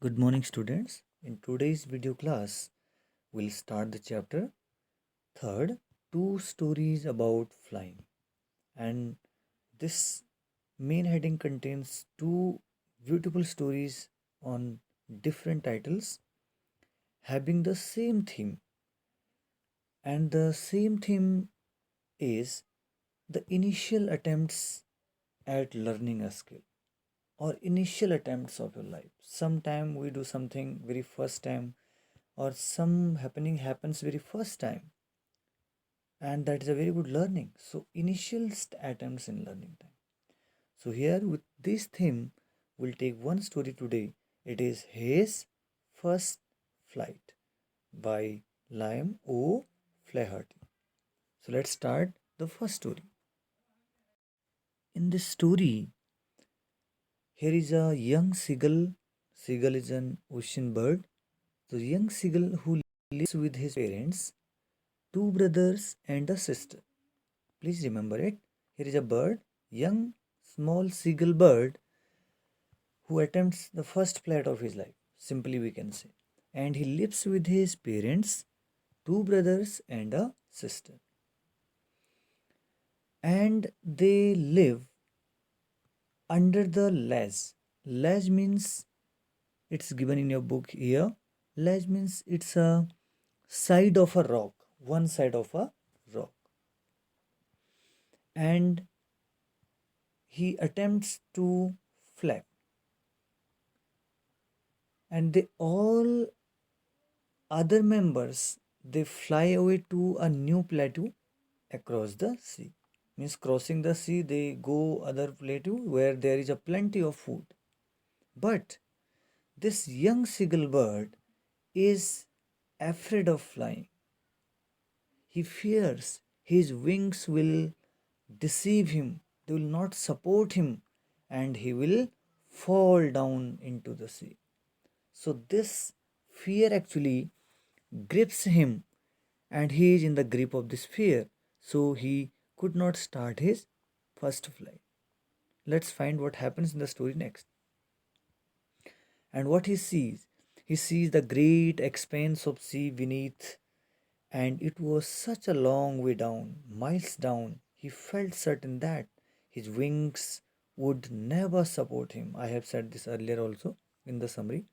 Good morning, students. In today's video class, we'll start the chapter third, two stories about flying. And this main heading contains two beautiful stories on different titles having the same theme. And the same theme is the initial attempts at learning a skill or initial attempts of your life. Sometime we do something very first time or some happening happens very first time, and that is a very good learning. So initial attempts in learning time. So here with this theme we'll take one story today. It is his first flight by Liam O. Flaherty. So let's start the first story. In this story, here is a young seagull. Seagull is an ocean bird. The young seagull who lives with his parents, two brothers and a sister. Please remember it. Here is a bird, young, small seagull bird who attempts the first flight of his life, simply we can say. And he lives with his parents, two brothers and a sister. And they live under the ledge. Ledge means, it's given in your book here. Ledge means it's a side of a rock, one side of a rock. And he attempts to fly, and they all other members, they fly away to a new plateau across the sea. Means crossing the sea, they go other plateau where there is a plenty of food. But this young seagull bird is afraid of flying. He fears his wings will deceive him, they will not support him, and he will fall down into the sea. So this fear actually grips him, and he is in the grip of this fear. So he could not start his first flight. Let's find what happens in the story next. And what he sees the great expanse of sea beneath, and it was such a long way down, miles down. He felt certain that his wings would never support him. I have said this earlier also in the summary.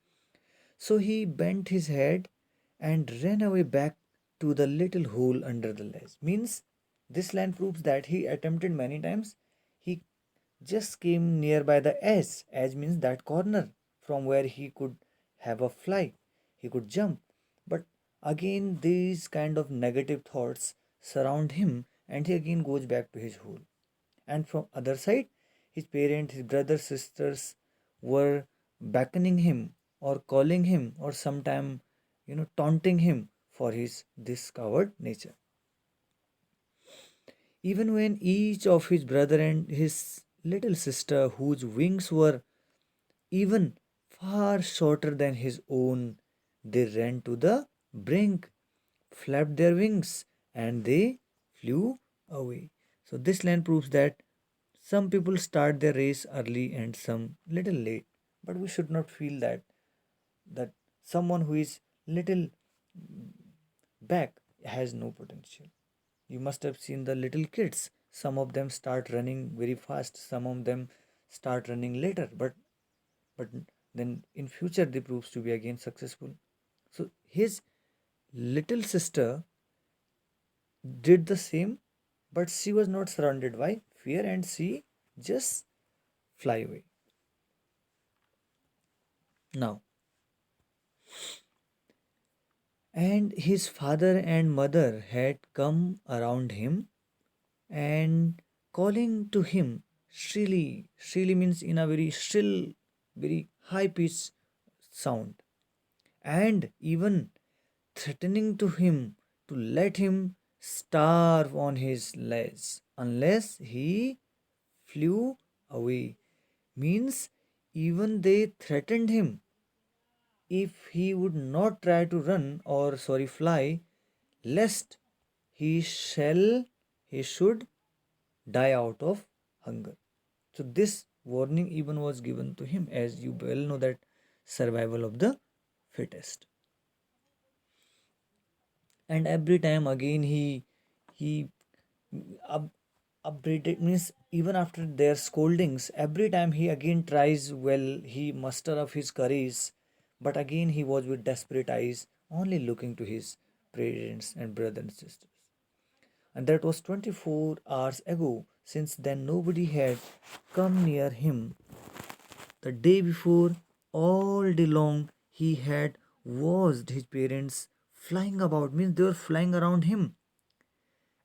So he bent his head and ran away back to the little hole under the ledge. Means this line proves that he attempted many times. He just came nearby the edge. Edge means that corner from where he could have a fly. He could jump. But again these kind of negative thoughts surround him, and he again goes back to his hole. And from other side, his parents, his brothers, sisters were beckoning him or calling him or sometime taunting him for his discovered nature. Even when each of his brother and his little sister, whose wings were even far shorter than his own, they ran to the brink, flapped their wings, and they flew away. So this line proves that some people start their race early and some little late, but we should not feel that someone who is little back has no potential. You must have seen the little kids. Some of them start running very fast, some of them start running later, but then in future they proves to be again successful. So his little sister did the same, but she was not surrounded by fear and she just fly away. Now, and his father and mother had come around him and calling to him shrilly. Shrilly means in a very shrill, very high pitched sound, and even threatening to him to let him starve on his legs unless he flew away. Means even they threatened him, if he would not try to run or fly, lest he shall he should die out of hunger. So this warning even was given to him. As you well know that survival of the fittest. And every time again he up, upbraided, means even after their scoldings, every time he again tries, well, he muster up his courage, but again he was with desperate eyes only looking to his parents and brothers and sisters. And that was 24 hours ago. Since then nobody had come near him. The day before, all day long, he had watched his parents flying about, means they were flying around him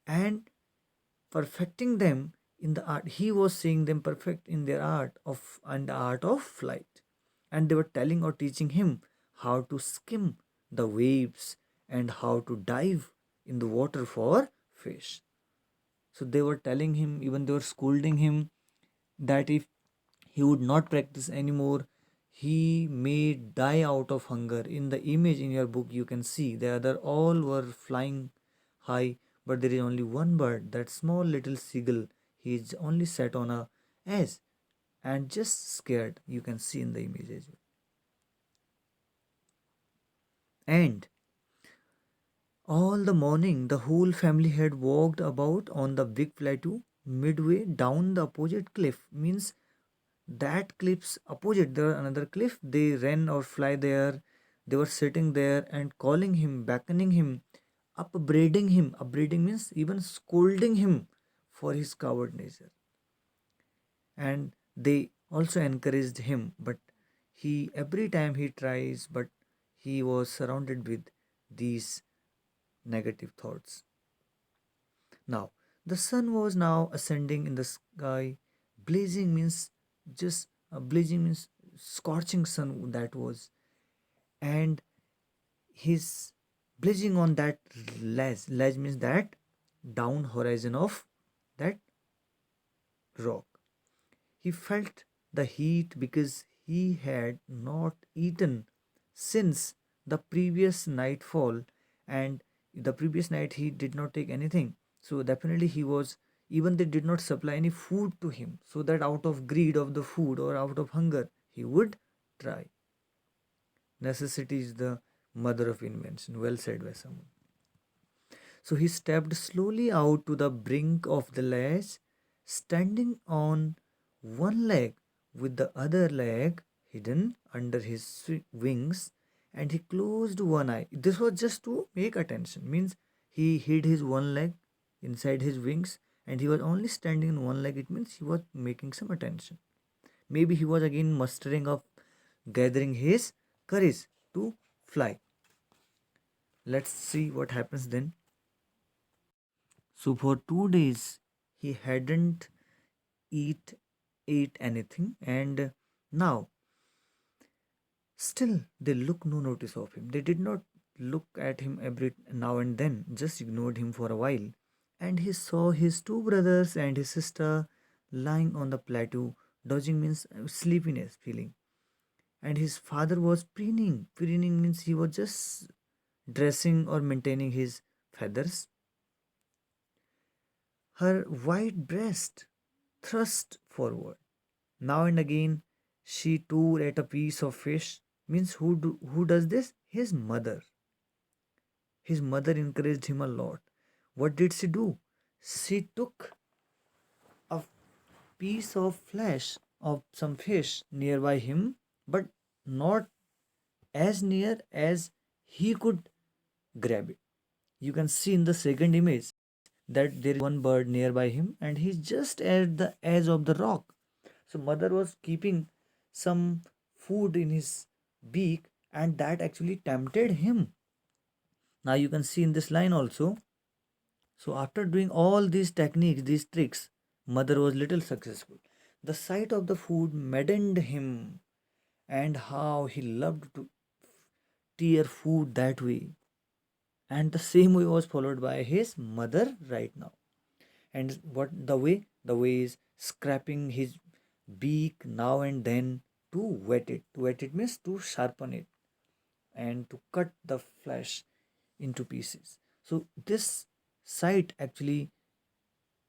and perfecting them in the art. He was seeing them perfect in their art of and the art of flight. And they were telling or teaching him how to skim the waves and how to dive in the water for fish. So they were telling him, even they were scolding him, that if he would not practice anymore, he may die out of hunger. In the image in your book, you can see the other all were flying high, but there is only one bird, that small little seagull. He is only sat on a edge and just scared. You can see in the image as well. And all the morning, the whole family had walked about on the big plateau. Midway down the opposite cliff, means that cliff's opposite there another cliff, they ran or fly there. They were sitting there and calling him, beckoning him, upbraiding him. Upbraiding means even scolding him for his coward nature. And they also encouraged him, but he every time he tries, but he was surrounded with these negative thoughts. Now the sun was now ascending in the sky. Blazing means just blazing means scorching sun that was, and his blazing on that ledge. Ledge means that down horizon of that rock. He felt the heat because he had not eaten since the previous nightfall, and the previous night he did not take anything. So definitely he was, even they did not supply any food to him, so that out of greed of the food or out of hunger he would try. Necessity is the mother of invention. Well said by someone. So he stepped slowly out to the brink of the ledge, standing on one leg with the other leg hidden under his wings, and he closed one eye. This was just to make attention, means he hid his one leg inside his wings and he was only standing in one leg. It means he was making some attention. Maybe he was again mustering up, gathering his courage to fly. Let's see what happens then. So for 2 days he hadn't eat ate anything, and now still they look no notice of him. They did not look at him every now and then, just ignored him for a while. And he saw his two brothers and his sister lying on the plateau. Dodging means sleepiness feeling. And his father was preening. Preening means he was just dressing or maintaining his feathers. Her white breast thrust forward. Now and again, she tore at a piece of fish. Means who does this? His mother. His mother encouraged him a lot. What did she do? She took a piece of flesh of some fish nearby him, but not as near as he could grab it. You can see in the second image that there is one bird nearby him and he's just at the edge of the rock. So mother was keeping some food in his beak and that actually tempted him. Now you can see in this line also. So after doing all these techniques, these tricks, mother was little successful. The sight of the food maddened him, and how he loved to tear food that way. And the same way was followed by his mother right now. And what the way? The way is scraping his beak now and then to wet it. To wet it means to sharpen it and to cut the flesh into pieces. So this sight actually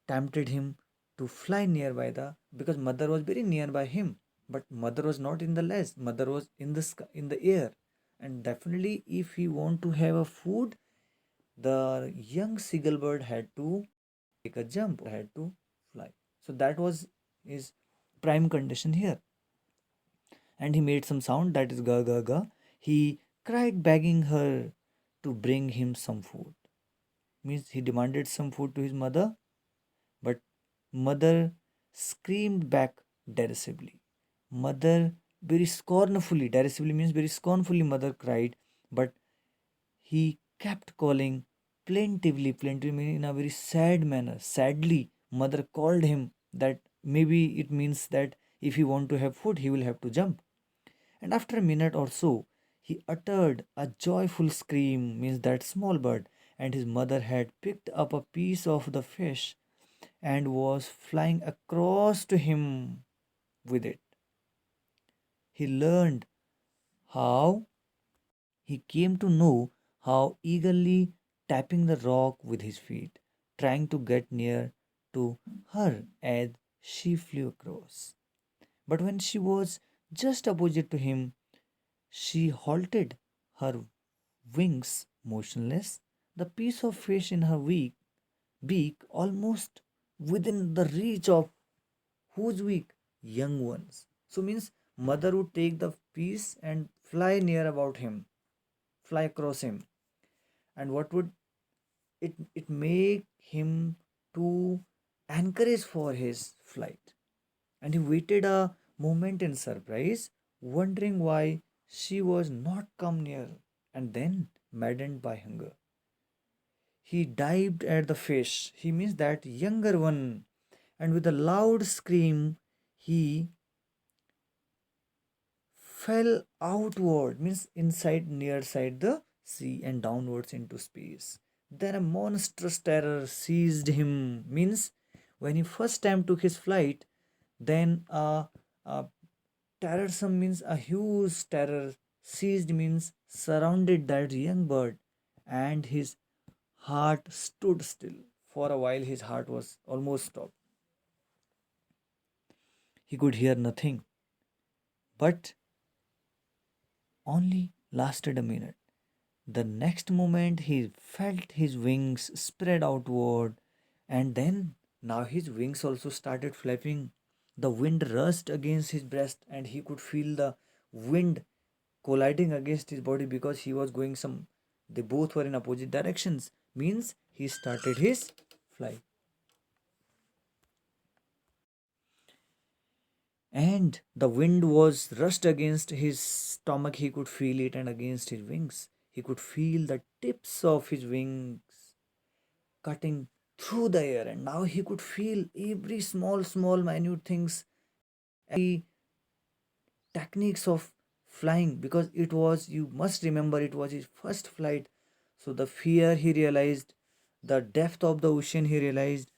tempted him to fly nearby the, because mother was very nearby him. But mother was not in the nest. Mother was in the sky, in the air. And definitely, if he want to have a food, the young seagull bird had to take a jump, had to fly. So that was his prime condition here. And he made some sound, that is ga ga ga. He cried, begging her to bring him some food. Means he demanded some food to his mother, but mother screamed back derisively. Mother very scornfully, derisively means very scornfully, mother cried, but he kept calling plaintively, plaintively meaning in a very sad manner. Sadly, mother called him, that maybe it means that if he want to have food, he will have to jump. And after a minute or so, he uttered a joyful scream, means that small bird, and his mother had picked up a piece of the fish and was flying across to him with it. He learned how, he came to know how eagerly tapping the rock with his feet, trying to get near to her as she flew across. But when she was just opposite to him, she halted, her wings motionless, the piece of fish in her beak almost within the reach of whose beak? Young ones. So means mother would take the piece and fly near about him, fly across him. And what would it make him to encourage for his flight? And he waited a moment in surprise, wondering why she was not come near, and then, maddened by hunger, he dived at the fish. He means that younger one, and with a loud scream, he fell outward, means inside, near side the sea, and downwards into space. Then a monstrous terror seized him, means when he first time took his flight, then a terrorsome means a huge terror seized, means surrounded that young bird, and his heart stood still. For a while his heart was almost stopped. He could hear nothing, but only lasted a minute. The next moment he felt his wings spread outward, and then now his wings also started flapping. The wind rushed against his breast, and he could feel the wind colliding against his body because he was going some, they both were in opposite directions. Means he started his flight. And the wind was rushed against his stomach. He could feel it, and against his wings. He could feel the tips of his wings cutting through the air, and now he could feel every small minute things, every techniques of flying, because it was, you must remember, it was his first flight. So the fear he realized, the depth of the ocean he realized,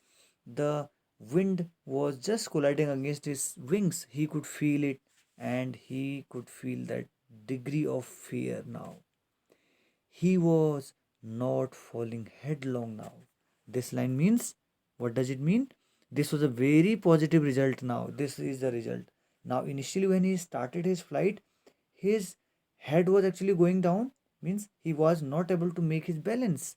the wind was just colliding against his wings, he could feel it, and he could feel that degree of fear now. He was not falling headlong now. This line means, what does it mean? This was a very positive result now. This is the result. Now, initially, when he started his flight, his head was actually going down, means he was not able to make his balance.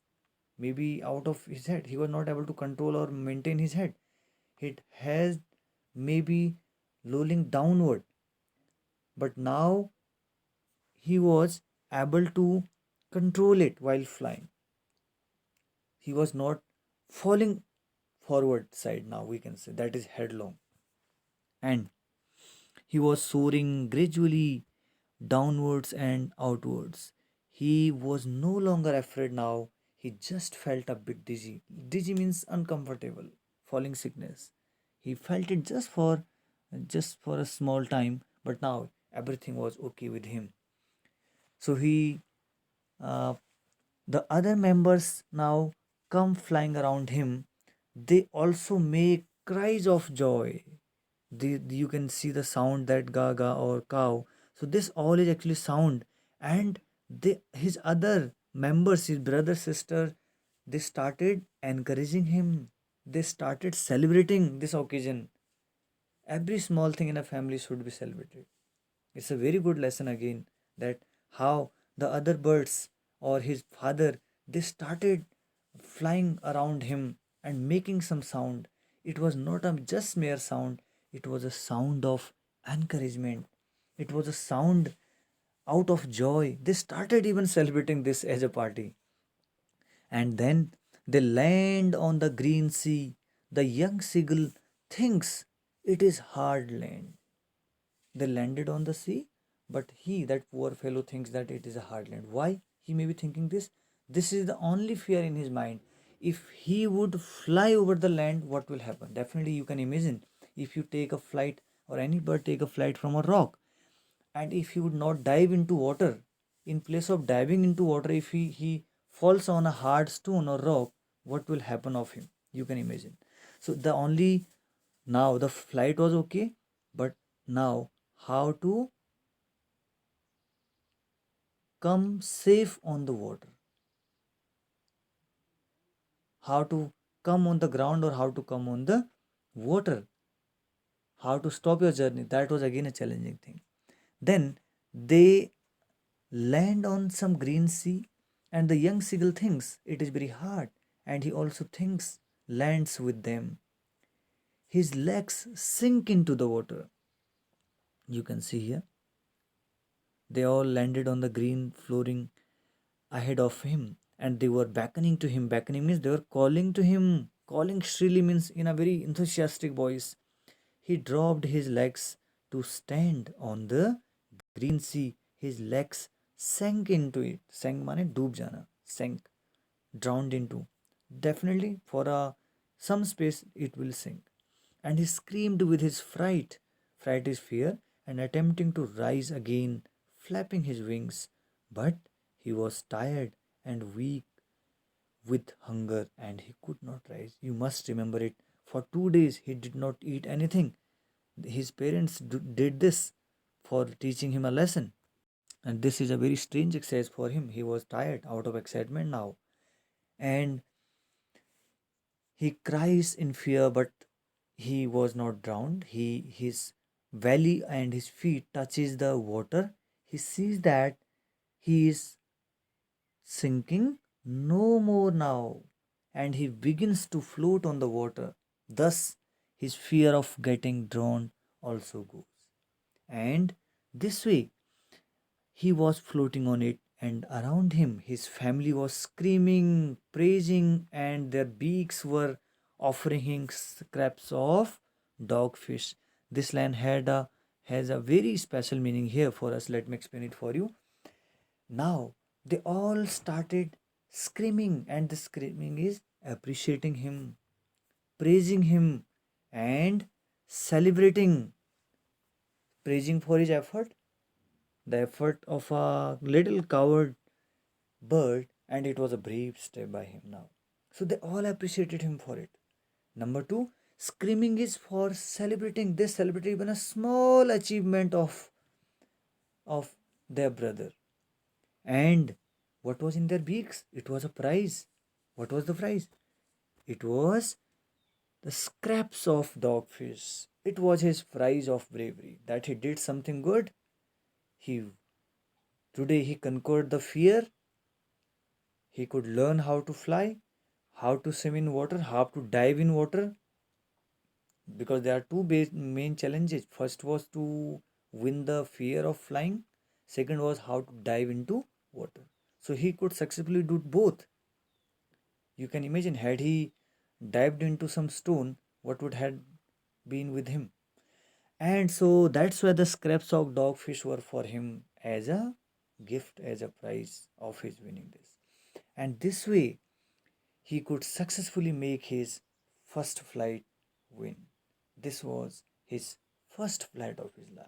Maybe out of his head, he was not able to control or maintain his head. It has maybe lolling downward, but now he was able to control it while flying. He was not falling forward side, now we can say that is headlong, and he was soaring gradually downwards and outwards. He was no longer afraid now. He just felt a bit dizzy. Dizzy means uncomfortable, falling sickness. He felt it just for a small time, but now everything was okay with him. So he uh, the other members now come flying around him. They also make cries of joy. You can see the sound, that gaga or cow. So this all is actually sound, and his other members, his brother, sister, they started encouraging him. They started celebrating this occasion, Every small thing in a family should be celebrated. It's a very good lesson again, that how the other birds or his father, they started flying around him and making some sound. It was not a just mere sound, it was a sound of encouragement. It was a sound out of joy. They started even celebrating this as a party. And then they land on the green sea. The young seagull thinks it is hard land. They landed on the sea, but he, that poor fellow, thinks that it is a hard land. Why? He may be thinking this. This is the only fear in his mind. If he would fly over the land, what will happen? Definitely, you can imagine, if you take a flight, or any bird take a flight from a rock, and if he would not dive into water, in place of diving into water, if he falls on a hard stone or rock, what will happen of him? You can imagine. So the only, now the flight was okay, but now how to come safe on the water, how to come on the ground, or how to come on the water, how to stop your journey, that was again a challenging thing. Then they land on some green sea, and the young seagull thinks it is very hard, and he also thinks lands with them. His legs sink into the water. You can see here, they all landed on the green flooring ahead of him, and they were beckoning to him. Beckoning means they were calling to him. Calling shrilly means in a very enthusiastic voice. He dropped his legs to stand on the green sea. His legs sank into it. Sank mane डूब जाना. Sank, drowned into. Definitely for some space it will sink. And he screamed with his fright. Fright is fear, and attempting to rise again, flapping his wings. But he was tired and weak with hunger, and he could not rise. You must remember it. For 2 days he did not eat anything. His parents did this for teaching him a lesson. And this is a very strange exercise for him. He was tired out of excitement now. And he cries in fear, but he was not drowned. His belly and his feet touches the water. He sees that he is sinking no more now, and he begins to float on the water. Thus, his fear of getting drowned also goes. And this way, he was floating on it, and around him, his family was screaming, praising, and their beaks were offering him scraps of dogfish. This line has a very special meaning here for us. Let me explain it for you. Now, they all started screaming, and the screaming is appreciating him, praising him, and celebrating, praising for his effort, the effort of a little coward bird, and it was a brave step by him now. So they all appreciated him for it. Number two, screaming is for celebrating. They celebrated even a small achievement of their brother. And what was in their beaks? It was a prize. What was the prize? It was the scraps of dogfish. It was his prize of bravery, that he did something good. He Today he conquered the fear. He could learn how to fly, how to swim in water, how to dive in water, because there are two main challenges. First was to win the fear of flying. Second was how to dive into water. So he could successfully do both. You can imagine, had he dived into some stone, what would have been with him. And so that's why the scraps of dogfish were for him as a gift, as a prize of his winning this. And this way he could successfully make his first flight win. This was his first flight of his life.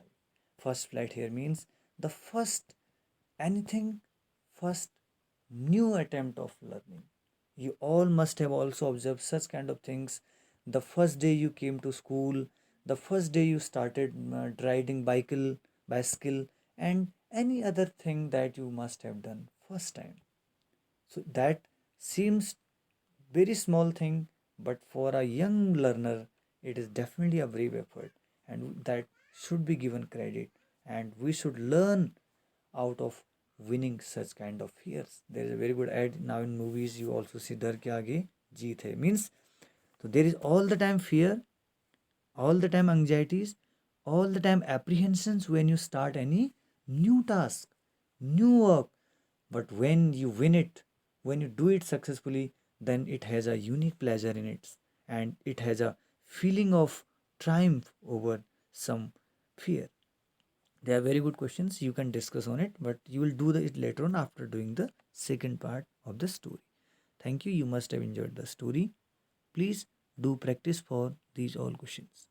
First flight here means the first anything, first new attempt of learning. You all must have also observed such kind of things. The first day you came to school, the first day you started riding bicycle, and any other thing that you must have done first time. So that seems very small thing, but for a young learner, it is definitely a brave effort. and that should be given credit, and we should learn out of winning such kind of fears. There is a very good ad now in movies, you also see डर के आगे जीत है, means so there is all the time fear, all the time anxieties, all the time apprehensions when you start any new task, new work. But when you win it, when you do it successfully, then it has a unique pleasure in it, and it has a feeling of triumph over some fear. They are very good questions. You can discuss on it, but you will do it later on after doing the second part of the story. Thank you. You must have enjoyed the story. Please do practice for these all questions.